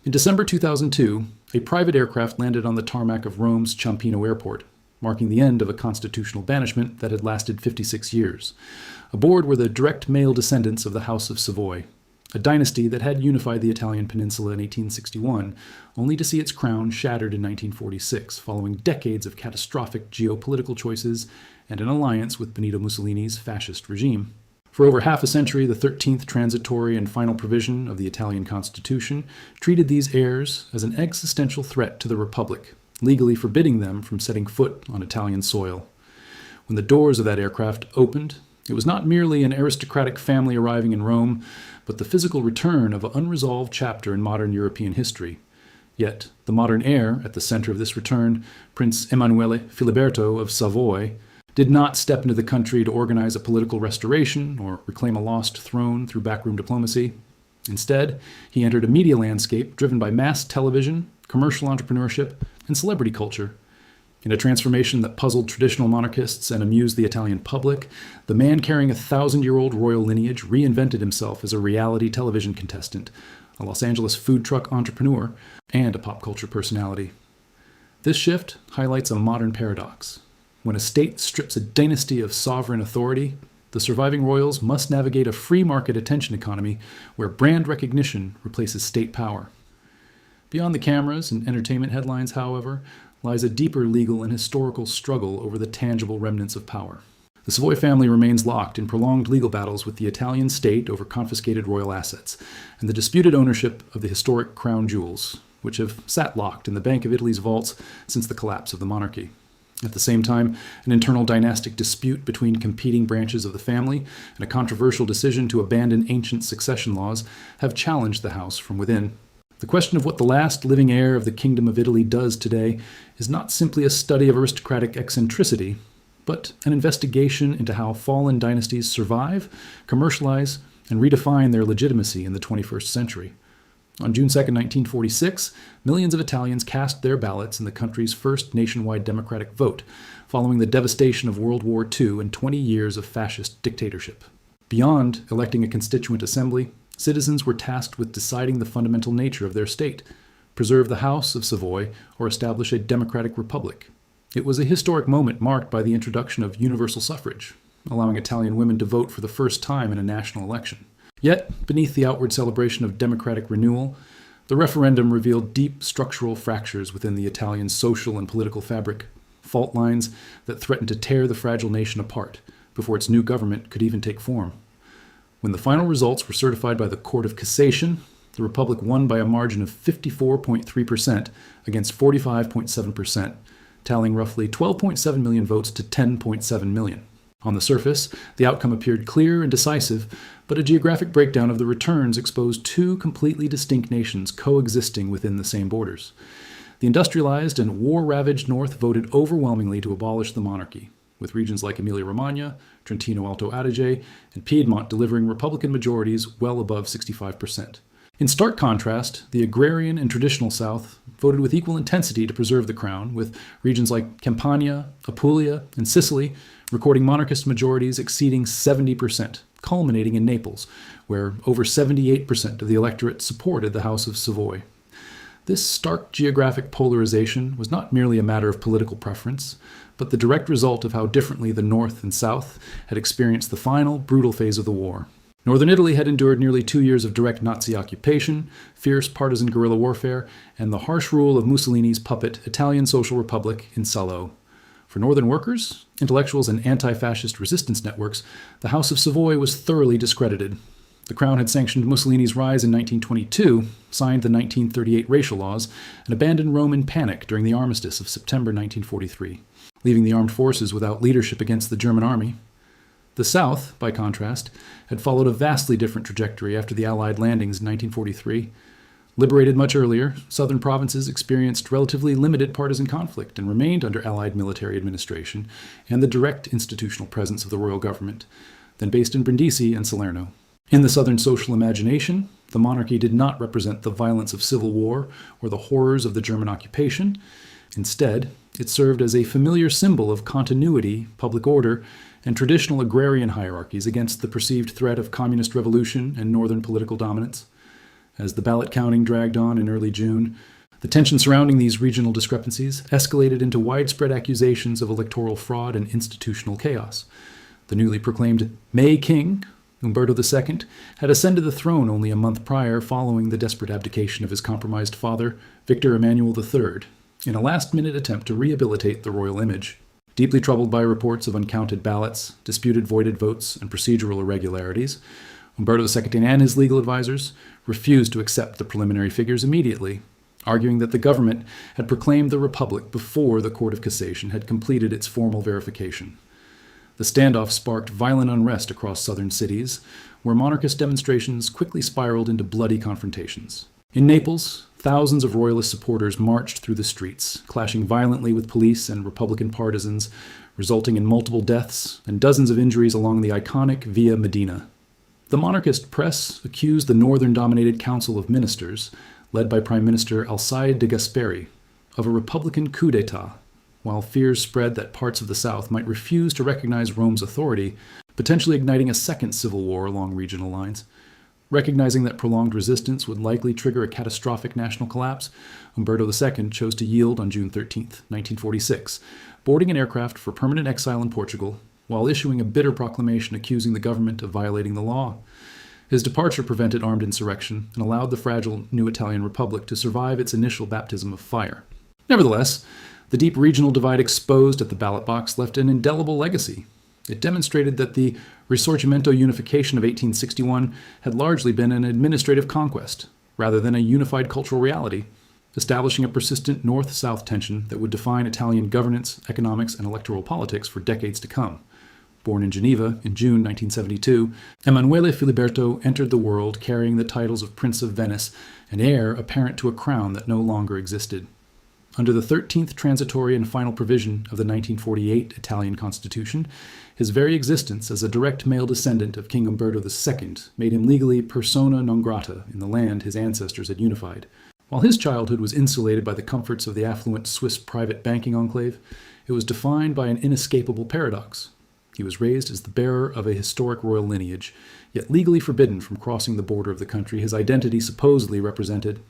In December 2002, a private aircraft landed on the tarmac of Rome's Ciampino Airport, marking the end of a constitutional banishment that had lasted 56 years. Aboard were the direct male descendants of the House of Savoy, a dynasty that had unified the Italian peninsula in 1861, only to see its crown shattered in 1946, following decades of catastrophic geopolitical choices and an alliance with Benito Mussolini's fascist regime. For over half a century, the 13th transitory and final provision of the Italian Constitution treated these heirs as an existential threat to the Republic, legally forbidding them from setting foot on Italian soil. When the doors of that aircraft opened, it was not merely an aristocratic family arriving in Rome, but the physical return of an unresolved chapter in modern European history. Yet, the modern heir at the center of this return, Prince Emanuele Filiberto of Savoy, did not step into the country to organize a political restoration or reclaim a lost throne through backroom diplomacy. Instead, he entered a media landscape driven by mass television, commercial entrepreneurship, and celebrity culture. In a transformation that puzzled traditional monarchists and amused the Italian public, the man carrying a 1,000-year-old royal lineage reinvented himself as a reality television contestant, a Los Angeles food truck entrepreneur, and a pop culture personality. This shift highlights a modern paradox. When a state strips a dynasty of sovereign authority, the surviving royals must navigate a free market attention economy where brand recognition replaces state power. Beyond the cameras and entertainment headlines, however, lies a deeper legal and historical struggle over the tangible remnants of power. The Savoy family remains locked in prolonged legal battles with the Italian state over confiscated royal assets and the disputed ownership of the historic crown jewels, which have sat locked in the Bank of Italy's vaults since the collapse of the monarchy. At the same time, an internal dynastic dispute between competing branches of the family and a controversial decision to abandon ancient succession laws have challenged the house from within. The question of what the last living heir of the Kingdom of Italy does today is not simply a study of aristocratic eccentricity, but an investigation into how fallen dynasties survive, commercialize, and redefine their legitimacy in the 21st century. On June 2, 1946, millions of Italians cast their ballots in the country's first nationwide democratic vote, following the devastation of World War II and 20 years of fascist dictatorship. Beyond electing a constituent assembly, citizens were tasked with deciding the fundamental nature of their state, preserve the House of Savoy, or establish a democratic republic. It was a historic moment marked by the introduction of universal suffrage, allowing Italian women to vote for the first time in a national election. Yet, beneath the outward celebration of democratic renewal, the referendum revealed deep structural fractures within the Italian social and political fabric, fault lines that threatened to tear the fragile nation apart before its new government could even take form. When the final results were certified by the Court of Cassation, the Republic won by a margin of 54.3% against 45.7%, tallying roughly 12.7 million votes to 10.7 million. On the surface, the outcome appeared clear and decisive, but a geographic breakdown of the returns exposed two completely distinct nations coexisting within the same borders. The industrialized and war-ravaged North voted overwhelmingly to abolish the monarchy, with regions like Emilia-Romagna, Trentino-Alto Adige, and Piedmont delivering Republican majorities well above 65%. In stark contrast, the agrarian and traditional South voted with equal intensity to preserve the crown, with regions like Campania, Apulia, and Sicily recording monarchist majorities exceeding 70%, culminating in Naples, where over 78% of the electorate supported the House of Savoy. This stark geographic polarization was not merely a matter of political preference, but the direct result of how differently the North and South had experienced the final, brutal phase of the war. Northern Italy had endured nearly 2 years of direct Nazi occupation, fierce partisan guerrilla warfare, and the harsh rule of Mussolini's puppet Italian Social Republic in Salo. For northern workers, intellectuals, and anti-fascist resistance networks, the House of Savoy was thoroughly discredited. The Crown had sanctioned Mussolini's rise in 1922, signed the 1938 racial laws, and abandoned Rome in panic during the armistice of September 1943, leaving the armed forces without leadership against the German army. The South, by contrast, had followed a vastly different trajectory after the Allied landings in 1943. Liberated much earlier, southern provinces experienced relatively limited partisan conflict and remained under Allied military administration and the direct institutional presence of the royal government, then based in Brindisi and Salerno. In the southern social imagination, the monarchy did not represent the violence of civil war or the horrors of the German occupation. Instead, it served as a familiar symbol of continuity, public order, and traditional agrarian hierarchies against the perceived threat of communist revolution and northern political dominance. As the ballot counting dragged on in early June, the tension surrounding these regional discrepancies escalated into widespread accusations of electoral fraud and institutional chaos. The newly proclaimed May King, Umberto II, had ascended the throne only a month prior following the desperate abdication of his compromised father, Victor Emanuele III, in a last-minute attempt to rehabilitate the royal image. Deeply troubled by reports of uncounted ballots, disputed voided votes, and procedural irregularities, Umberto II and his legal advisors refused to accept the preliminary figures immediately, arguing that the government had proclaimed the Republic before the Court of Cassation had completed its formal verification. The standoff sparked violent unrest across southern cities, where monarchist demonstrations quickly spiraled into bloody confrontations. In Naples, thousands of royalist supporters marched through the streets, clashing violently with police and Republican partisans, resulting in multiple deaths and dozens of injuries along the iconic Via Medina. The monarchist press accused the northern-dominated Council of Ministers, led by Prime Minister Alcide de Gasperi, of a Republican coup d'etat, while fears spread that parts of the South might refuse to recognize Rome's authority, potentially igniting a second civil war along regional lines. Recognizing that prolonged resistance would likely trigger a catastrophic national collapse, Umberto II chose to yield on June 13, 1946, boarding an aircraft for permanent exile in Portugal, while issuing a bitter proclamation accusing the government of violating the law. His departure prevented armed insurrection and allowed the fragile new Italian Republic to survive its initial baptism of fire. Nevertheless, the deep regional divide exposed at the ballot box left an indelible legacy. It demonstrated that the Risorgimento unification of 1861 had largely been an administrative conquest, rather than a unified cultural reality, establishing a persistent north-south tension that would define Italian governance, economics, and electoral politics for decades to come. Born in Geneva in June 1972, Emanuele Filiberto entered the world carrying the titles of Prince of Venice and heir apparent to a crown that no longer existed. Under the 13th transitory and final provision of the 1948 Italian Constitution, his very existence as a direct male descendant of King Umberto II made him legally persona non grata in the land his ancestors had unified. While his childhood was insulated by the comforts of the affluent Swiss private banking enclave, it was defined by an inescapable paradox. He was raised as the bearer of a historic royal lineage, yet legally forbidden from crossing the border of the country his identity supposedly represented.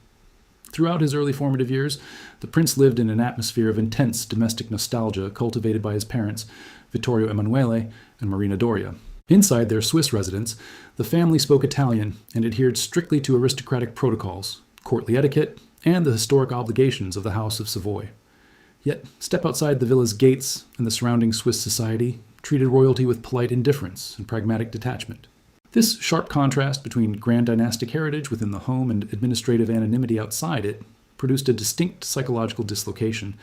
Throughout his early formative years, the prince lived in an atmosphere of intense domestic nostalgia cultivated by his parents, Vittorio Emanuele and Marina Doria. Inside their Swiss residence, the family spoke Italian and adhered strictly to aristocratic protocols, courtly etiquette, and the historic obligations of the House of Savoy. Yet, step outside the villa's gates, and the surrounding Swiss society treated royalty with polite indifference and pragmatic detachment. This sharp contrast between grand dynastic heritage within the home and administrative anonymity outside it produced a distinct psychological dislocation,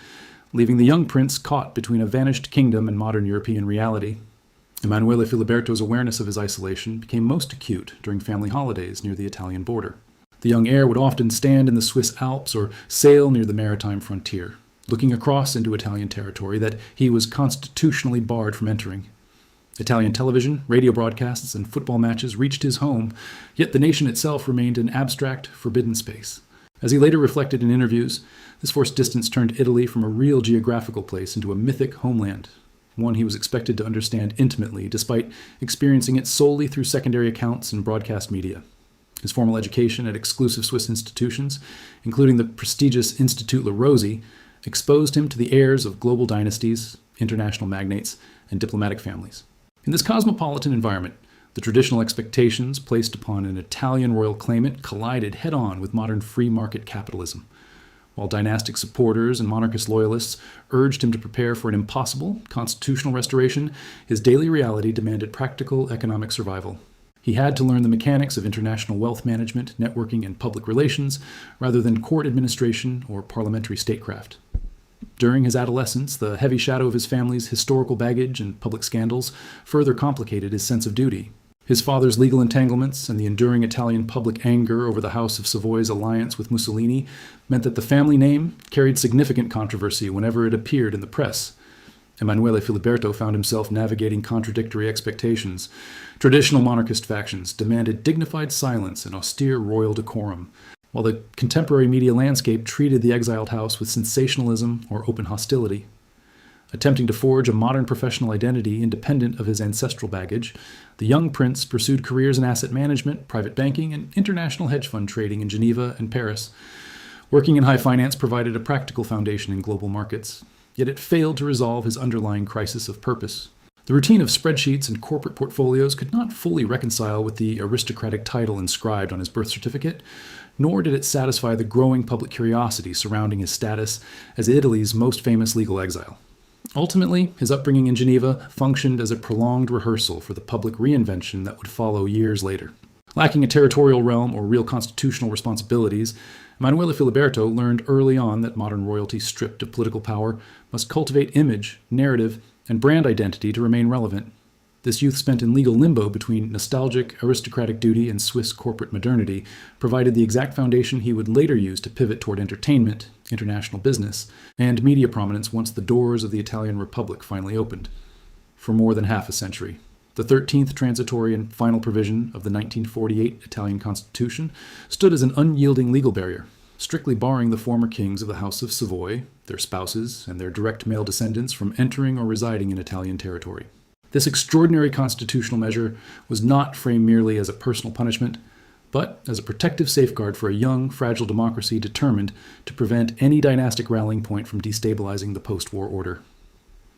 leaving the young prince caught between a vanished kingdom and modern European reality. Emanuele Filiberto's awareness of his isolation became most acute during family holidays near the Italian border. The young heir would often stand in the Swiss Alps or sail near the maritime frontier, looking across into Italian territory that he was constitutionally barred from entering. Italian television, radio broadcasts, and football matches reached his home, yet the nation itself remained an abstract, forbidden space. As he later reflected in interviews, this forced distance turned Italy from a real geographical place into a mythic homeland, one he was expected to understand intimately, despite experiencing it solely through secondary accounts and broadcast media. His formal education at exclusive Swiss institutions, including the prestigious Institut La Rosey, exposed him to the heirs of global dynasties, international magnates, and diplomatic families. In this cosmopolitan environment, the traditional expectations placed upon an Italian royal claimant collided head-on with modern free market capitalism. While dynastic supporters and monarchist loyalists urged him to prepare for an impossible constitutional restoration, his daily reality demanded practical economic survival. He had to learn the mechanics of international wealth management, networking, and public relations, rather than court administration or parliamentary statecraft. During his adolescence, the heavy shadow of his family's historical baggage and public scandals further complicated his sense of duty. His father's legal entanglements and the enduring Italian public anger over the House of Savoy's alliance with Mussolini meant that the family name carried significant controversy whenever it appeared in the press. Emanuele Filiberto found himself navigating contradictory expectations. Traditional monarchist factions demanded dignified silence and austere royal decorum, while the contemporary media landscape treated the exiled house with sensationalism or open hostility. Attempting to forge a modern professional identity independent of his ancestral baggage, the young prince pursued careers in asset management, private banking, and international hedge fund trading in Geneva and Paris. Working in high finance provided a practical foundation in global markets, yet it failed to resolve his underlying crisis of purpose. The routine of spreadsheets and corporate portfolios could not fully reconcile with the aristocratic title inscribed on his birth certificate, nor did it satisfy the growing public curiosity surrounding his status as Italy's most famous legal exile. Ultimately, his upbringing in Geneva functioned as a prolonged rehearsal for the public reinvention that would follow years later. Lacking a territorial realm or real constitutional responsibilities, Emanuele Filiberto learned early on that modern royalty stripped of political power must cultivate image, narrative, and brand identity to remain relevant. This youth spent in legal limbo between nostalgic aristocratic duty and Swiss corporate modernity provided the exact foundation he would later use to pivot toward entertainment, international business, and media prominence once the doors of the Italian Republic finally opened. For more than half a century, the 13th transitory and final provision of the 1948 Italian Constitution stood as an unyielding legal barrier, strictly barring the former kings of the House of Savoy, their spouses, and their direct male descendants from entering or residing in Italian territory. This extraordinary constitutional measure was not framed merely as a personal punishment, but as a protective safeguard for a young, fragile democracy determined to prevent any dynastic rallying point from destabilizing the post-war order.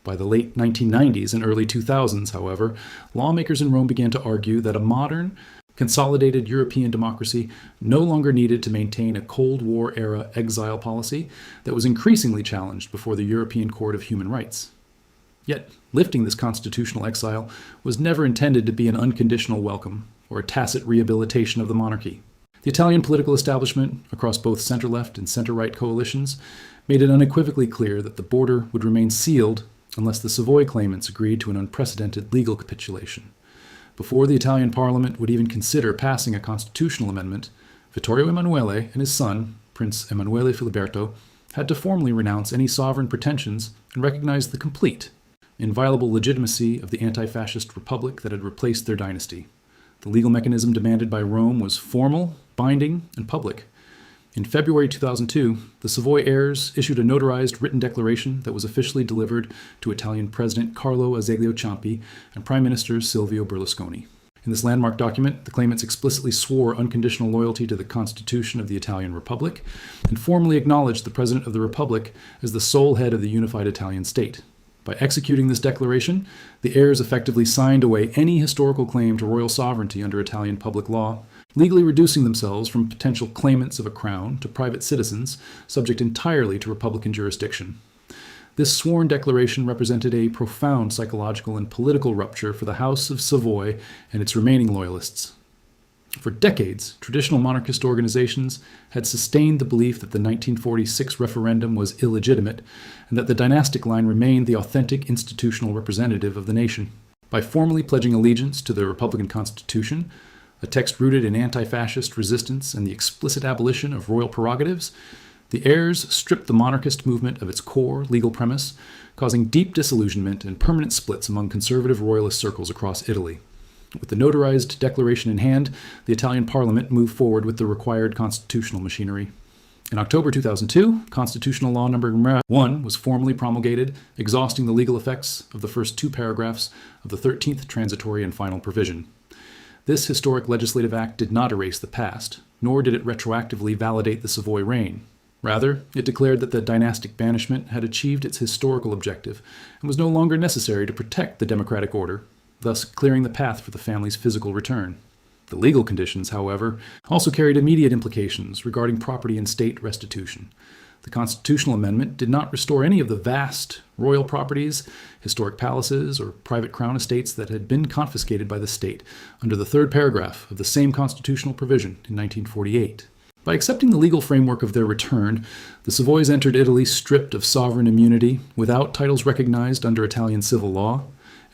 By the late 1990s and early 2000s, however, lawmakers in Rome began to argue that a modern, consolidated European democracy no longer needed to maintain a Cold War-era exile policy that was increasingly challenged before the European Court of Human Rights. Yet, lifting this constitutional exile was never intended to be an unconditional welcome or a tacit rehabilitation of the monarchy. The Italian political establishment, across both center-left and center-right coalitions, made it unequivocally clear that the border would remain sealed unless the Savoy claimants agreed to an unprecedented legal capitulation. Before the Italian parliament would even consider passing a constitutional amendment, Vittorio Emanuele and his son, Prince Emanuele Filiberto, had to formally renounce any sovereign pretensions and recognize the complete, inviolable legitimacy of the anti-fascist republic that had replaced their dynasty. The legal mechanism demanded by Rome was formal, binding, and public. In February 2002, the Savoy heirs issued a notarized written declaration that was officially delivered to Italian President Carlo Azeglio Ciampi and Prime Minister Silvio Berlusconi. In this landmark document, the claimants explicitly swore unconditional loyalty to the Constitution of the Italian Republic and formally acknowledged the President of the Republic as the sole head of the unified Italian state. By executing this declaration, the heirs effectively signed away any historical claim to royal sovereignty under Italian public law, legally reducing themselves from potential claimants of a crown to private citizens subject entirely to republican jurisdiction. This sworn declaration represented a profound psychological and political rupture for the House of Savoy and its remaining loyalists. For decades, traditional monarchist organizations had sustained the belief that the 1946 referendum was illegitimate and that the dynastic line remained the authentic institutional representative of the nation. By formally pledging allegiance to the Republican Constitution, a text rooted in anti-fascist resistance and the explicit abolition of royal prerogatives, the heirs stripped the monarchist movement of its core legal premise, causing deep disillusionment and permanent splits among conservative royalist circles across Italy. With the notarized declaration in hand, the Italian parliament moved forward with the required constitutional machinery. In October 2002, Constitutional Law No. 1 was formally promulgated, exhausting the legal effects of the first two paragraphs of the 13th transitory and final provision. This historic legislative act did not erase the past, nor did it retroactively validate the Savoy reign. Rather, it declared that the dynastic banishment had achieved its historical objective and was no longer necessary to protect the democratic order, thus clearing the path for the family's physical return. The legal conditions, however, also carried immediate implications regarding property and state restitution. The constitutional amendment did not restore any of the vast royal properties, historic palaces, or private crown estates that had been confiscated by the state under the third paragraph of the same constitutional provision in 1948. By accepting the legal framework of their return, the Savoys entered Italy stripped of sovereign immunity, without titles recognized under Italian civil law,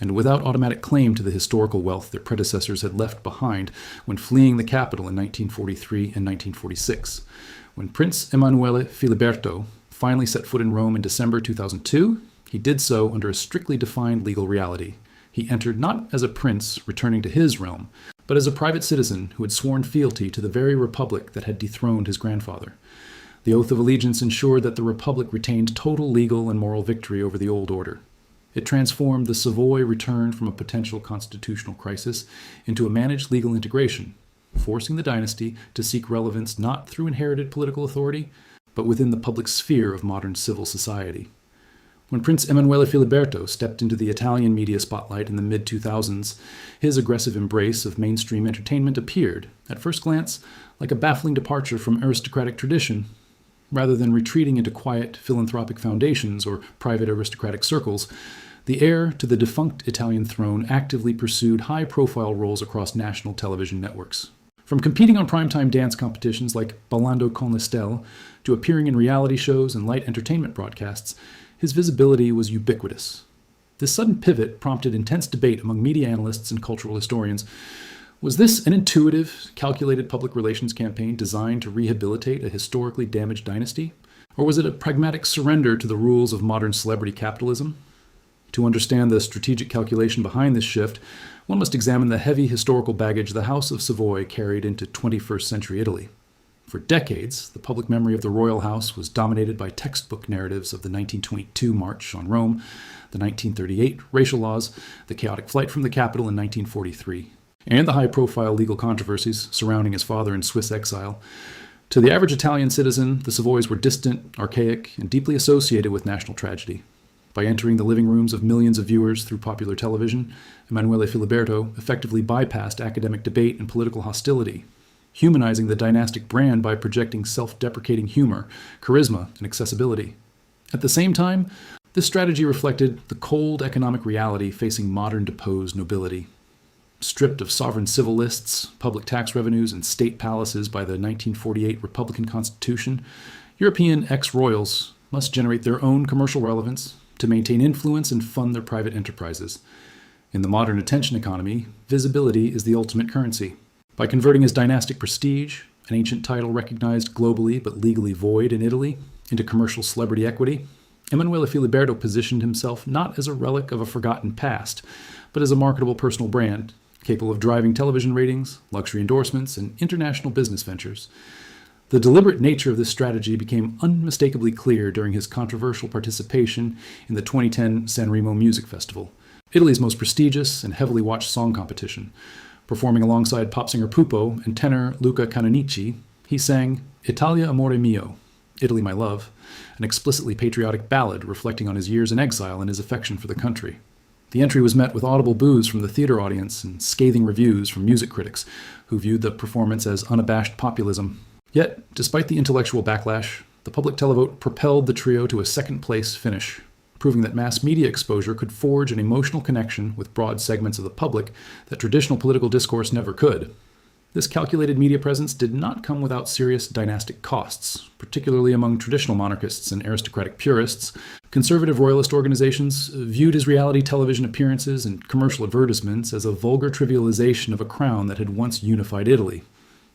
and without automatic claim to the historical wealth their predecessors had left behind when fleeing the capital in 1943 and 1946. When Prince Emanuele Filiberto finally set foot in Rome in December 2002, he did so under a strictly defined legal reality. He entered not as a prince returning to his realm, but as a private citizen who had sworn fealty to the very republic that had dethroned his grandfather. The oath of allegiance ensured that the republic retained total legal and moral victory over the old order. It transformed the Savoy return from a potential constitutional crisis into a managed legal integration, forcing the dynasty to seek relevance not through inherited political authority, but within the public sphere of modern civil society. When Prince Emanuele Filiberto stepped into the Italian media spotlight in the mid-2000s, his aggressive embrace of mainstream entertainment appeared, at first glance, like a baffling departure from aristocratic tradition. Rather than retreating into quiet philanthropic foundations or private aristocratic circles, the heir to the defunct Italian throne actively pursued high-profile roles across national television networks. From competing on primetime dance competitions like Ballando con le Stelle to appearing in reality shows and light entertainment broadcasts, his visibility was ubiquitous. This sudden pivot prompted intense debate among media analysts and cultural historians. Was this an intuitive, calculated public relations campaign designed to rehabilitate a historically damaged dynasty? Or was it a pragmatic surrender to the rules of modern celebrity capitalism? To understand the strategic calculation behind this shift, one must examine the heavy historical baggage the House of Savoy carried into 21st century Italy. For decades, the public memory of the royal house was dominated by textbook narratives of the 1922 March on Rome, the 1938 racial laws, the chaotic flight from the capital in 1943, and the high-profile legal controversies surrounding his father in Swiss exile. To the average Italian citizen, the Savoys were distant, archaic, and deeply associated with national tragedy. By entering the living rooms of millions of viewers through popular television, Emanuele Filiberto effectively bypassed academic debate and political hostility, humanizing the dynastic brand by projecting self-deprecating humor, charisma, and accessibility. At the same time, this strategy reflected the cold economic reality facing modern deposed nobility. Stripped of sovereign civil lists, public tax revenues, and state palaces by the 1948 Republican Constitution, European ex-royals must generate their own commercial relevance to maintain influence and fund their private enterprises. In the modern attention economy, visibility is the ultimate currency. By converting his dynastic prestige, an ancient title recognized globally but legally void in Italy, into commercial celebrity equity, Emanuele Filiberto positioned himself not as a relic of a forgotten past, but as a marketable personal brand, capable of driving television ratings, luxury endorsements, and international business ventures. The deliberate nature of this strategy became unmistakably clear during his controversial participation in the 2010 Sanremo Music Festival, Italy's most prestigious and heavily watched song competition. Performing alongside pop singer Pupo and tenor Luca Canonici, he sang Italia Amore Mio, Italy My Love, an explicitly patriotic ballad reflecting on his years in exile and his affection for the country. The entry was met with audible boos from the theater audience and scathing reviews from music critics, who viewed the performance as unabashed populism. Yet, despite the intellectual backlash, the public televote propelled the trio to a second-place finish, proving that mass media exposure could forge an emotional connection with broad segments of the public that traditional political discourse never could. This calculated media presence did not come without serious dynastic costs, particularly among traditional monarchists and aristocratic purists. Conservative royalist organizations viewed his reality television appearances and commercial advertisements as a vulgar trivialization of a crown that had once unified Italy.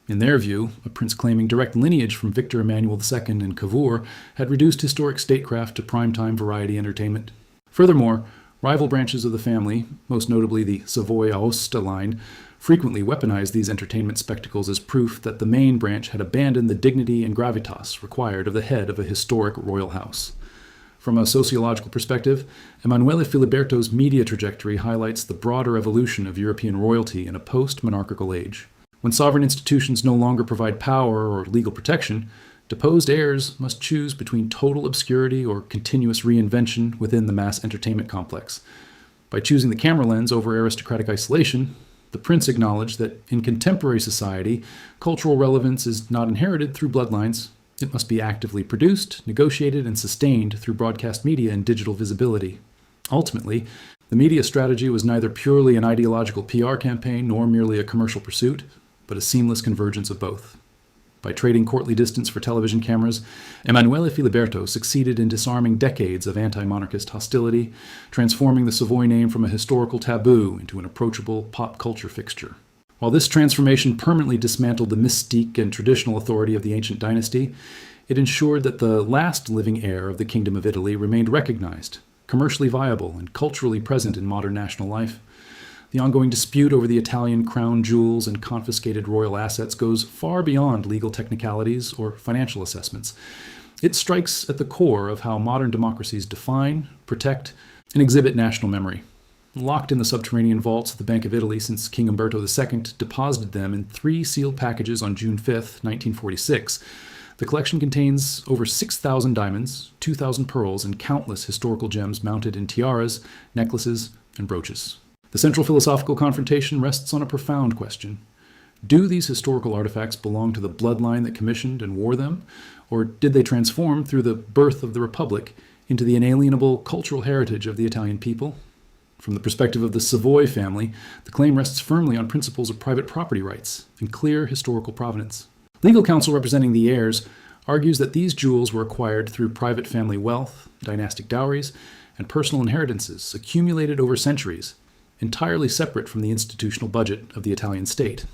In their view, a prince claiming direct lineage from Victor Emmanuel II and Cavour had reduced historic statecraft to primetime variety entertainment. Furthermore, rival branches of the family, most notably the Savoy Aosta line, frequently weaponized these entertainment spectacles as proof that the main branch had abandoned the dignity and gravitas required of the head of a historic royal house. From a sociological perspective, Emanuele Filiberto's media trajectory highlights the broader evolution of European royalty in a post-monarchical age. When sovereign institutions no longer provide power or legal protection, deposed heirs must choose between total obscurity or continuous reinvention within the mass entertainment complex. By choosing the camera lens over aristocratic isolation, the prince acknowledged that in contemporary society, cultural relevance is not inherited through bloodlines. It must be actively produced, negotiated, and sustained through broadcast media and digital visibility. Ultimately, the media strategy was neither purely an ideological PR campaign nor merely a commercial pursuit, but a seamless convergence of both. By trading courtly distance for television cameras, Emanuele Filiberto succeeded in disarming decades of anti-monarchist hostility, transforming the Savoy name from a historical taboo into an approachable pop culture fixture. While this transformation permanently dismantled the mystique and traditional authority of the ancient dynasty, it ensured that the last living heir of the Kingdom of Italy remained recognized, commercially viable, and culturally present in modern national life. The ongoing dispute over the Italian crown jewels and confiscated royal assets goes far beyond legal technicalities or financial assessments. It strikes at the core of how modern democracies define, protect, and exhibit national memory. Locked in the subterranean vaults of the Bank of Italy since King Umberto II deposited them in 3 sealed packages on June 5, 1946, the collection contains over 6,000 diamonds, 2,000 pearls, and countless historical gems mounted in tiaras, necklaces, and brooches. The central philosophical confrontation rests on a profound question. Do these historical artifacts belong to the bloodline that commissioned and wore them, or did they transform through the birth of the Republic into the inalienable cultural heritage of the Italian people? From the perspective of the Savoy family, the claim rests firmly on principles of private property rights and clear historical provenance. Legal counsel representing the heirs argues that these jewels were acquired through private family wealth, dynastic dowries, and personal inheritances accumulated over centuries, entirely separate from the institutional budget of the Italian state.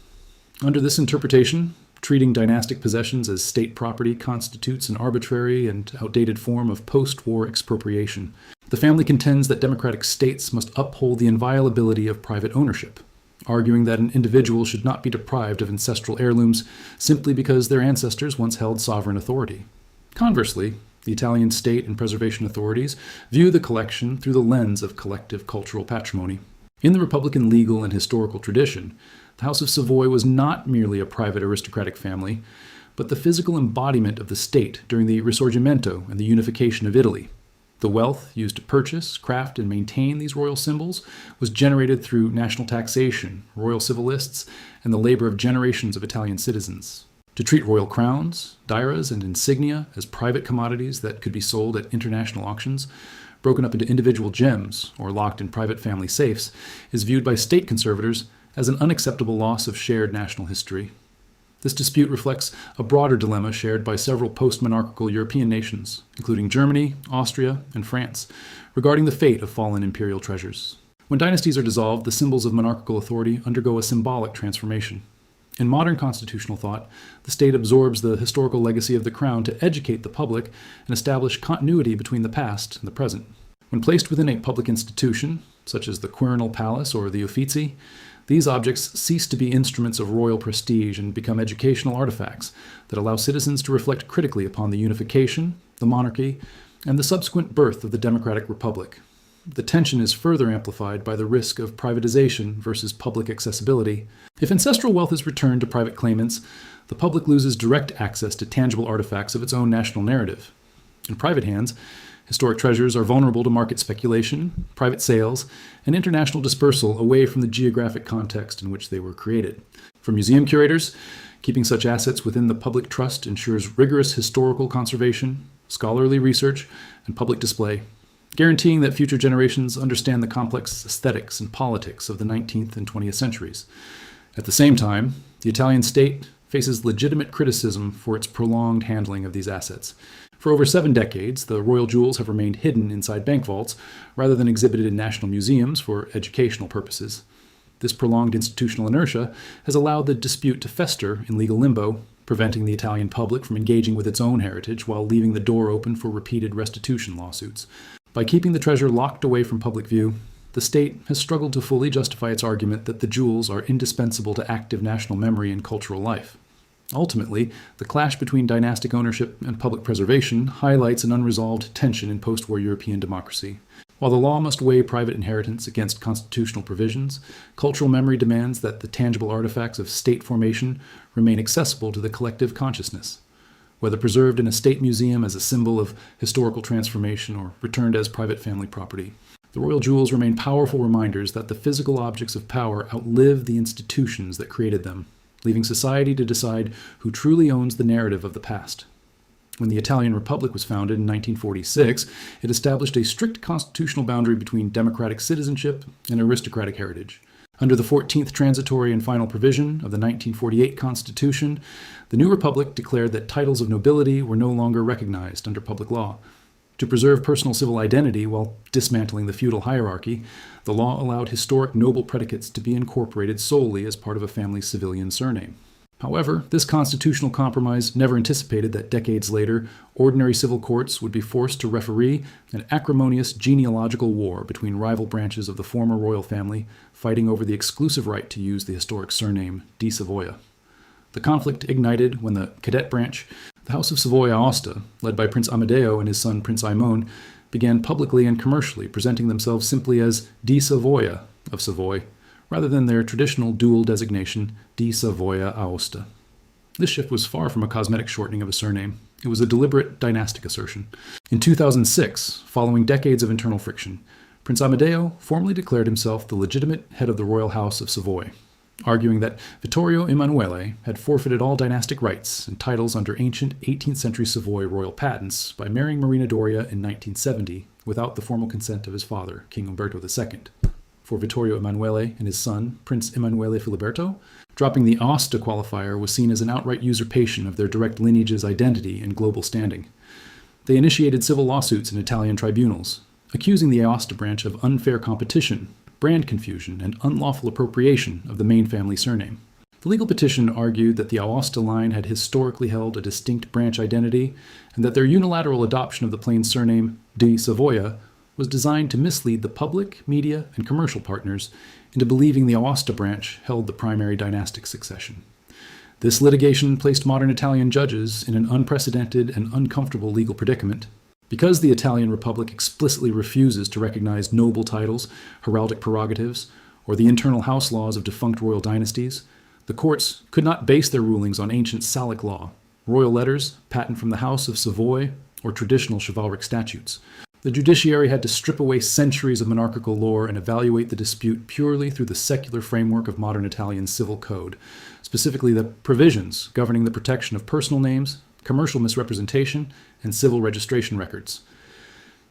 Under this interpretation, treating dynastic possessions as state property constitutes an arbitrary and outdated form of post-war expropriation. The family contends that democratic states must uphold the inviolability of private ownership, arguing that an individual should not be deprived of ancestral heirlooms simply because their ancestors once held sovereign authority. Conversely, the Italian state and preservation authorities view the collection through the lens of collective cultural patrimony. In the Republican legal and historical tradition, the House of Savoy was not merely a private aristocratic family, but the physical embodiment of the state during the Risorgimento and the unification of Italy. The wealth used to purchase, craft, and maintain these royal symbols was generated through national taxation, royal civil lists, and the labor of generations of Italian citizens. To treat royal crowns, diras, and insignia as private commodities that could be sold at international auctions, broken up into individual gems or locked in private family safes, is viewed by state conservators as an unacceptable loss of shared national history. This dispute reflects a broader dilemma shared by several post-monarchical European nations, including Germany, Austria, and France, regarding the fate of fallen imperial treasures. When dynasties are dissolved, the symbols of monarchical authority undergo a symbolic transformation. In modern constitutional thought, the state absorbs the historical legacy of the crown to educate the public and establish continuity between the past and the present. When placed within a public institution, such as the Quirinal Palace or the Uffizi, these objects cease to be instruments of royal prestige and become educational artifacts that allow citizens to reflect critically upon the unification, the monarchy, and the subsequent birth of the democratic republic. The tension is further amplified by the risk of privatization versus public accessibility. If ancestral wealth is returned to private claimants, the public loses direct access to tangible artifacts of its own national narrative. In private hands, historic treasures are vulnerable to market speculation, private sales, and international dispersal away from the geographic context in which they were created. For museum curators, keeping such assets within the public trust ensures rigorous historical conservation, scholarly research, and public display, guaranteeing that future generations understand the complex aesthetics and politics of the 19th and 20th centuries. At the same time, the Italian state faces legitimate criticism for its prolonged handling of these assets. For over 7 decades, the royal jewels have remained hidden inside bank vaults rather than exhibited in national museums for educational purposes. This prolonged institutional inertia has allowed the dispute to fester in legal limbo, preventing the Italian public from engaging with its own heritage while leaving the door open for repeated restitution lawsuits. By keeping the treasure locked away from public view, the state has struggled to fully justify its argument that the jewels are indispensable to active national memory and cultural life. Ultimately, the clash between dynastic ownership and public preservation highlights an unresolved tension in post-war European democracy. While the law must weigh private inheritance against constitutional provisions, cultural memory demands that the tangible artifacts of state formation remain accessible to the collective consciousness. Whether preserved in a state museum as a symbol of historical transformation or returned as private family property, the royal jewels remain powerful reminders that the physical objects of power outlive the institutions that created them, leaving society to decide who truly owns the narrative of the past. When the Italian Republic was founded in 1946, it established a strict constitutional boundary between democratic citizenship and aristocratic heritage. Under the 14th transitory and final provision of the 1948 Constitution, the new republic declared that titles of nobility were no longer recognized under public law. To preserve personal civil identity while dismantling the feudal hierarchy, the law allowed historic noble predicates to be incorporated solely as part of a family's civilian surname. However, this constitutional compromise never anticipated that decades later, ordinary civil courts would be forced to referee an acrimonious genealogical war between rival branches of the former royal family, fighting over the exclusive right to use the historic surname di Savoia. The conflict ignited when the cadet branch, the House of Savoy Aosta, led by Prince Amadeo and his son Prince Aimon, began publicly and commercially presenting themselves simply as di Savoia of Savoy, rather than their traditional dual designation di Savoia Aosta. This shift was far from a cosmetic shortening of a surname. It was a deliberate dynastic assertion. In 2006, following decades of internal friction, Prince Amedeo formally declared himself the legitimate head of the royal House of Savoy, arguing that Vittorio Emanuele had forfeited all dynastic rights and titles under ancient 18th century Savoy royal patents by marrying Marina Doria in 1970 without the formal consent of his father, King Umberto II. For Vittorio Emanuele and his son, Prince Emanuele Filiberto, dropping the Aosta qualifier was seen as an outright usurpation of their direct lineage's identity and global standing. They initiated civil lawsuits in Italian tribunals, accusing the Aosta branch of unfair competition, brand confusion, and unlawful appropriation of the main family surname. The legal petition argued that the Aosta line had historically held a distinct branch identity, and that their unilateral adoption of the plain surname di Savoia was designed to mislead the public, media, and commercial partners into believing the Aosta branch held the primary dynastic succession. This litigation placed modern Italian judges in an unprecedented and uncomfortable legal predicament. Because the Italian Republic explicitly refuses to recognize noble titles, heraldic prerogatives, or the internal house laws of defunct royal dynasties, the courts could not base their rulings on ancient Salic law, royal letters, patent from the House of Savoy, or traditional chivalric statutes. The judiciary had to strip away centuries of monarchical lore and evaluate the dispute purely through the secular framework of modern Italian civil code, specifically the provisions governing the protection of personal names, commercial misrepresentation, and civil registration records.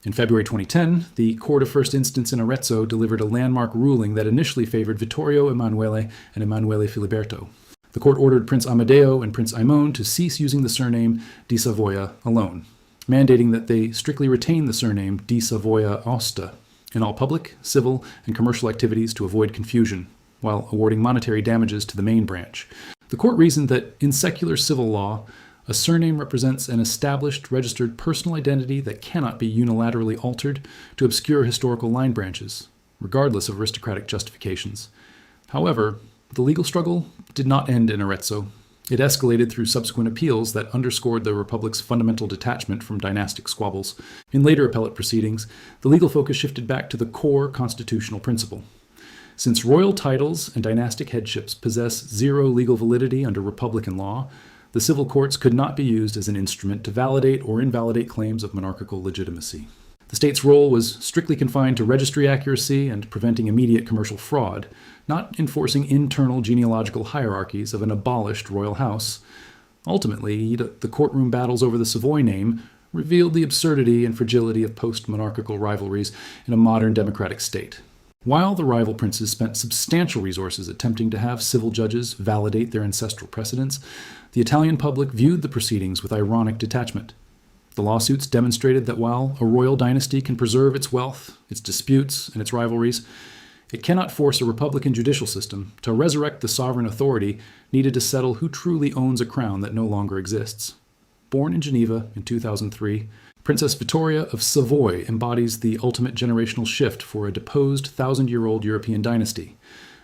In February 2010, the Court of First Instance in Arezzo delivered a landmark ruling that initially favored Vittorio Emanuele and Emanuele Filiberto. The court ordered Prince Amedeo and Prince Aimone to cease using the surname di Savoia alone, mandating that they strictly retain the surname di Savoia Aosta in all public, civil, and commercial activities to avoid confusion, while awarding monetary damages to the main branch. The court reasoned that in secular civil law, a surname represents an established, registered personal identity that cannot be unilaterally altered to obscure historical line branches, regardless of aristocratic justifications. However, the legal struggle did not end in Arezzo. It escalated through subsequent appeals that underscored the Republic's fundamental detachment from dynastic squabbles. In later appellate proceedings, the legal focus shifted back to the core constitutional principle. Since royal titles and dynastic headships possess zero legal validity under Republican law, the civil courts could not be used as an instrument to validate or invalidate claims of monarchical legitimacy. The state's role was strictly confined to registry accuracy and preventing immediate commercial fraud, not enforcing internal genealogical hierarchies of an abolished royal house. Ultimately, the courtroom battles over the Savoy name revealed the absurdity and fragility of post-monarchical rivalries in a modern democratic state. While the rival princes spent substantial resources attempting to have civil judges validate their ancestral precedents, the Italian public viewed the proceedings with ironic detachment. The lawsuits demonstrated that while a royal dynasty can preserve its wealth, its disputes, and its rivalries, it cannot force a republican judicial system to resurrect the sovereign authority needed to settle who truly owns a crown that no longer exists. Born in Geneva in 2003, Princess Vittoria of Savoy embodies the ultimate generational shift for a deposed thousand-year-old European dynasty.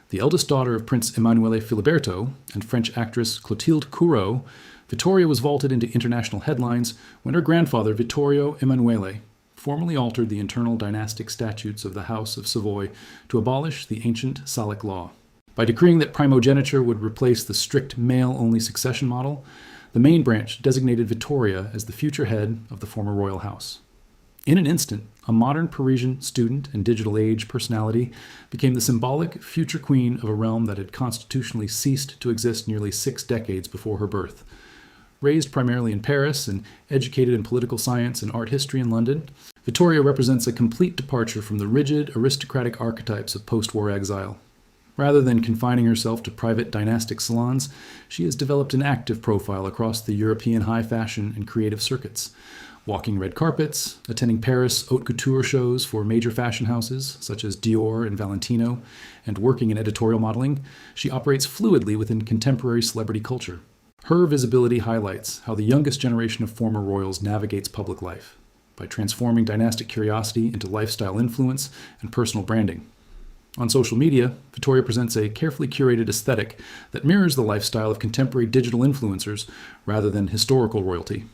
The eldest daughter of Prince Emanuele Filiberto and French actress Clotilde Courreau, Vittoria was vaulted into international headlines when her grandfather Vittorio Emanuele formally altered the internal dynastic statutes of the House of Savoy to abolish the ancient Salic law. By decreeing that primogeniture would replace the strict male-only succession model, the main branch designated Vittoria as the future head of the former royal house. In an instant, a modern Parisian student and digital age personality became the symbolic future queen of a realm that had constitutionally ceased to exist nearly 6 decades before her birth. Raised primarily in Paris and educated in political science and art history in London, Vittoria represents a complete departure from the rigid, aristocratic archetypes of post-war exile. Rather than confining herself to private dynastic salons, she has developed an active profile across the European high fashion and creative circuits. Walking red carpets, attending Paris haute couture shows for major fashion houses such as Dior and Valentino, and working in editorial modeling, she operates fluidly within contemporary celebrity culture. Her visibility highlights how the youngest generation of former royals navigates public life, by transforming dynastic curiosity into lifestyle influence and personal branding. On social media, Vittoria presents a carefully curated aesthetic that mirrors the lifestyle of contemporary digital influencers rather than historical royalty.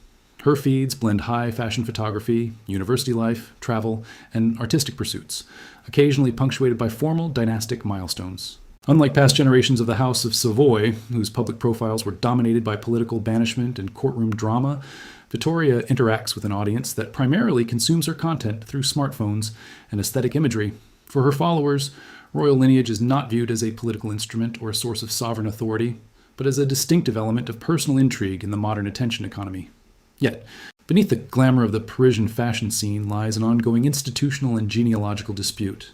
Her feeds blend high fashion photography, university life, travel, and artistic pursuits, occasionally punctuated by formal dynastic milestones. Unlike past generations of the House of Savoy, whose public profiles were dominated by political banishment and courtroom drama, Vittoria interacts with an audience that primarily consumes her content through smartphones and aesthetic imagery. For her followers, royal lineage is not viewed as a political instrument or a source of sovereign authority, but as a distinctive element of personal intrigue in the modern attention economy. Yet, beneath the glamour of the Parisian fashion scene lies an ongoing institutional and genealogical dispute.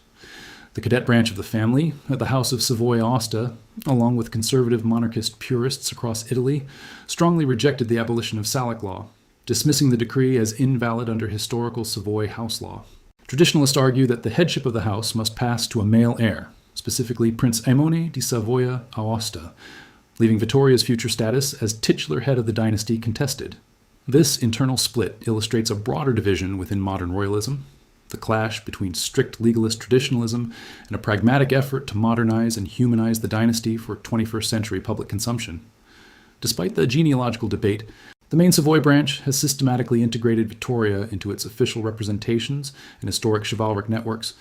The cadet branch of the family, the House of Savoy-Aosta, along with conservative monarchist purists across Italy, strongly rejected the abolition of Salic law, dismissing the decree as invalid under historical Savoy house law. Traditionalists argue that the headship of the house must pass to a male heir, specifically Prince Emanuele di Savoia-Aosta, leaving Vittoria's future status as titular head of the dynasty contested. This internal split illustrates a broader division within modern royalism, the clash between strict legalist traditionalism and a pragmatic effort to modernize and humanize the dynasty for 21st century public consumption. Despite the genealogical debate, the main Savoy branch has systematically integrated Vittoria into its official representations and historic chivalric networks.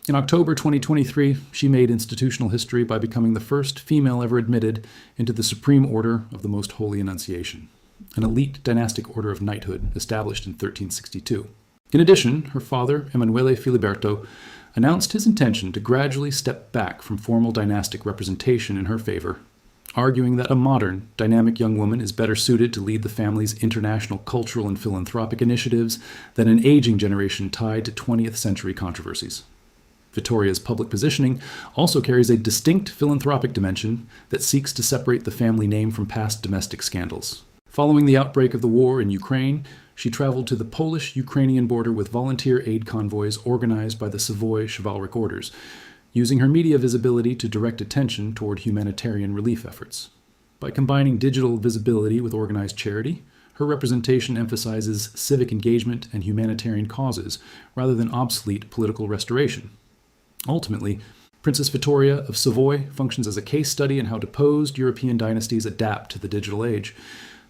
In October 2023, she made institutional history by becoming the first female ever admitted into the Supreme Order of the Most Holy Annunciation, an elite dynastic order of knighthood established in 1362. In addition, her father, Emanuele Filiberto, announced his intention to gradually step back from formal dynastic representation in her favor, arguing that a modern, dynamic young woman is better suited to lead the family's international cultural and philanthropic initiatives than an aging generation tied to 20th century controversies. Vittoria's public positioning also carries a distinct philanthropic dimension that seeks to separate the family name from past domestic scandals. Following the outbreak of the war in Ukraine, she traveled to the Polish-Ukrainian border with volunteer aid convoys organized by the Savoy chivalric orders, using her media visibility to direct attention toward humanitarian relief efforts. By combining digital visibility with organized charity, her representation emphasizes civic engagement and humanitarian causes rather than obsolete political restoration. Ultimately, Princess Vittoria of Savoy functions as a case study in how deposed European dynasties adapt to the digital age.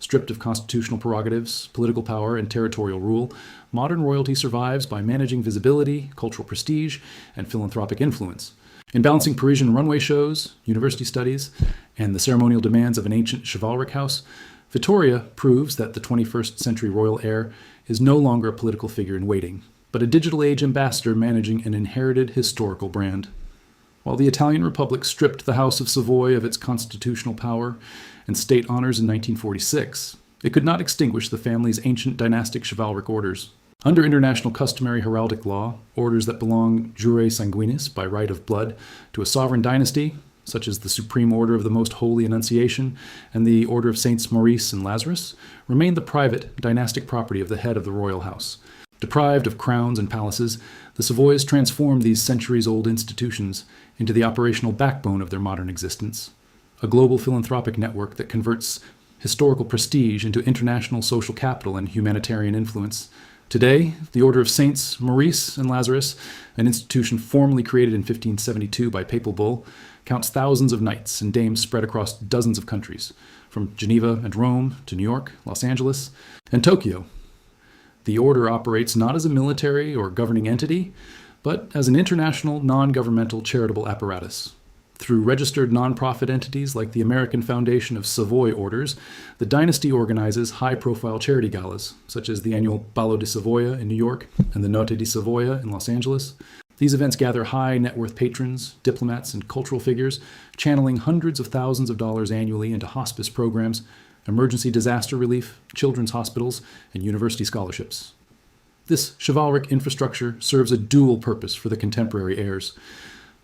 Stripped of constitutional prerogatives, political power, and territorial rule, modern royalty survives by managing visibility, cultural prestige, and philanthropic influence. In balancing Parisian runway shows, university studies, and the ceremonial demands of an ancient chivalric house, Vittoria proves that the 21st century royal heir is no longer a political figure in waiting, but a digital age ambassador managing an inherited historical brand. While the Italian Republic stripped the House of Savoy of its constitutional power and state honors in 1946, it could not extinguish the family's ancient dynastic chivalric orders. Under international customary heraldic law, orders that belong jure sanguinis, by right of blood, to a sovereign dynasty, such as the Supreme Order of the Most Holy Annunciation and the Order of Saints Maurice and Lazarus, remain the private, dynastic property of the head of the royal house. Deprived of crowns and palaces, the Savoys transformed these centuries-old institutions into the operational backbone of their modern existence, a global philanthropic network that converts historical prestige into international social capital and humanitarian influence. Today, the Order of Saints Maurice and Lazarus, an institution formally created in 1572 by papal bull, counts thousands of knights and dames spread across dozens of countries, from Geneva and Rome to New York, Los Angeles, and Tokyo. The order operates not as a military or governing entity, but as an international, non-governmental charitable apparatus. Through registered nonprofit entities like the American Foundation of Savoy Orders, the dynasty organizes high-profile charity galas, such as the annual Ballo di Savoia in New York and the Notte di Savoia in Los Angeles. These events gather high-net-worth patrons, diplomats, and cultural figures, channeling hundreds of thousands of dollars annually into hospice programs, emergency disaster relief, children's hospitals, and university scholarships. This chivalric infrastructure serves a dual purpose for the contemporary heirs.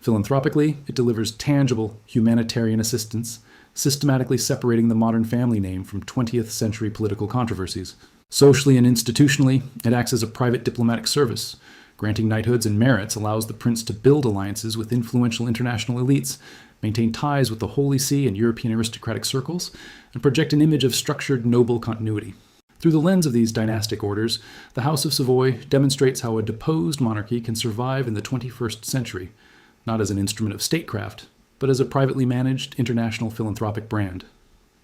Philanthropically, it delivers tangible humanitarian assistance, systematically separating the modern family name from 20th century political controversies. Socially and institutionally, it acts as a private diplomatic service. Granting knighthoods and merits allows the prince to build alliances with influential international elites, maintain ties with the Holy See and European aristocratic circles, and project an image of structured noble continuity. Through the lens of these dynastic orders, the House of Savoy demonstrates how a deposed monarchy can survive in the 21st century, not as an instrument of statecraft, but as a privately managed international philanthropic brand.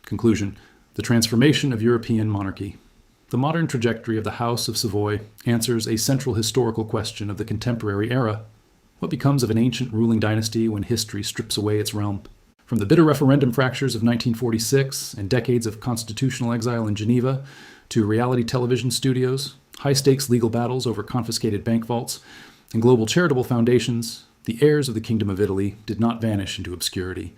Conclusion: the transformation of European monarchy. The modern trajectory of the House of Savoy answers a central historical question of the contemporary era. What becomes of an ancient ruling dynasty when history strips away its realm? From the bitter referendum fractures of 1946 and decades of constitutional exile in Geneva, to reality television studios, high-stakes legal battles over confiscated bank vaults, and global charitable foundations, the heirs of the Kingdom of Italy did not vanish into obscurity.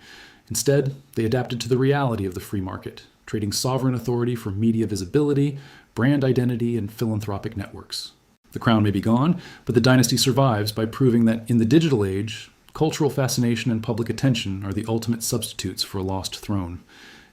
Instead, they adapted to the reality of the free market, trading sovereign authority for media visibility, brand identity, and philanthropic networks. The crown may be gone, but the dynasty survives by proving that in the digital age, cultural fascination and public attention are the ultimate substitutes for a lost throne.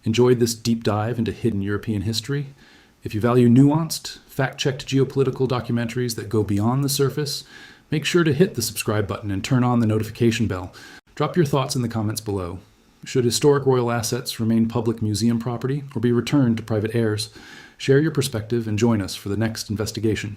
Enjoyed this deep dive into hidden European history? If you value nuanced, fact-checked geopolitical documentaries that go beyond the surface, make sure to hit the subscribe button and turn on the notification bell. Drop your thoughts in the comments below. Should historic royal assets remain public museum property or be returned to private heirs? Share your perspective and join us for the next investigation.